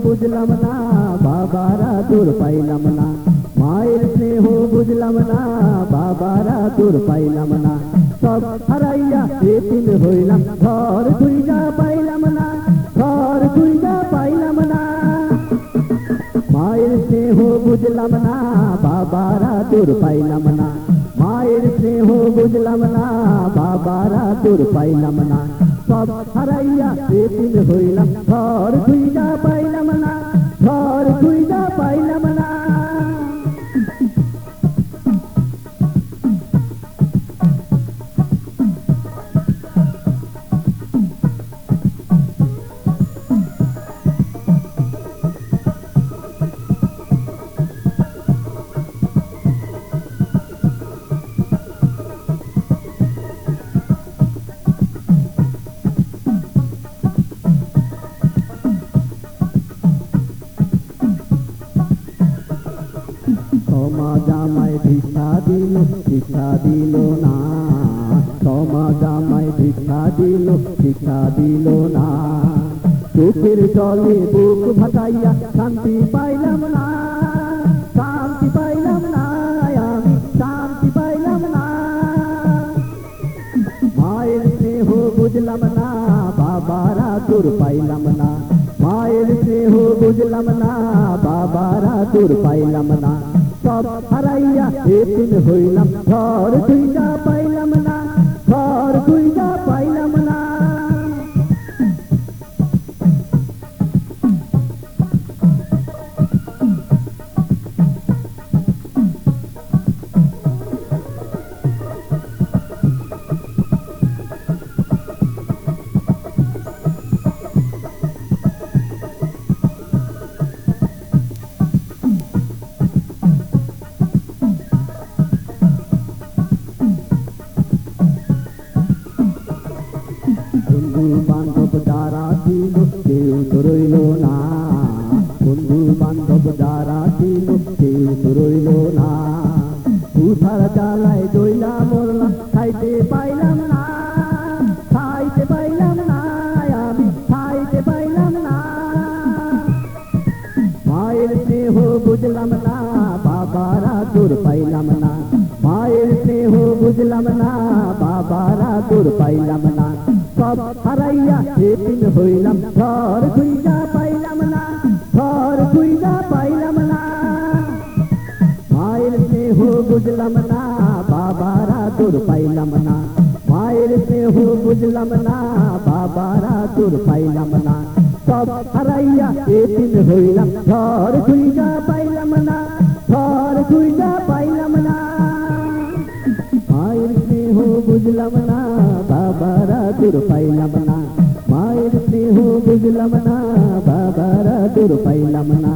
বুঝলাম না, বাবারা দূর পাইলাম না। মায়ের স্নেহ বুঝলাম না, বাবারা দূর পাইলাম না। সব হারাইয়া এতিম হইলাম, ঘর খুঁজা পাইলাম না, ঘর খুঁজা পাইলাম না। মায়ের স্নেহ বুঝলাম না, বাবারা দূর পাইলাম না। মায়ের স্নেহ বুঝলাম না, বাবারা দূর পাইলাম না। সব হারাইয়া এতিম হইলাম, ঘর খুঁজা পাইলাম না, ঘর খুঁজা পাইলাম না। সমাজ আমায় ভিক্ষা দিল, ভিক্ষা দিল না। সমাজ আমায় ভিক্ষা দিল, ভিক্ষা দিল না। চোখের জলে বুক ভাসাইয়া শান্তি পাইলাম না, শান্তি পাইলাম না, আমি শান্তি পাইলাম না। মায়ের স্নেহ বুঝলাম না, বাবারা দূর পাইলাম না। মায়ের স্নেহ বুঝলাম না, বাবারা দূর পাইলাম না। সব হারাইয়া এতিম হইলাম, ঘর খুঁজা পাইলাম না, ঘর খুঁজা পাইলাম না। বন্ধু বান্ধব যারা ছিল কেউ তো রইল না, বন্ধু বান্ধব যারা ছিল কেউ তো রইল না। তুষার জ্বালায় দইলা মরলাম, খাইতে পাইলাম না, খাইতে পাইলাম না, আমি খাইতে পাইলাম না। মায়ের স্নেহ বুঝলাম না, বাবারা দূর পাইলাম না। মায়ের স্নেহ বুঝলাম না, বাবারা দূর পাইলাম না। সব হারাইয়া এতিম হইলাম, ঘর খুঁজা পাইলাম না, ঘর খুঁজা পাইলাম না। মায়ের স্নেহ বুঝলাম না, বাবারা দূর পাইলাম না। মায়ের স্নেহ বুঝলাম না, বাবারা দূর পাইলাম না। সব হারাইয়া এতিম হইলাম, ঘর খুঁজা পাইলাম না, ঘর খুঁজা পাইলাম না। মায়ের স্নেহ বুঝলাম না, বাবারা দূর পাইলাম না। মায়ের স্নেহ বুঝলাম না, বাবারা দূর পাইলাম না।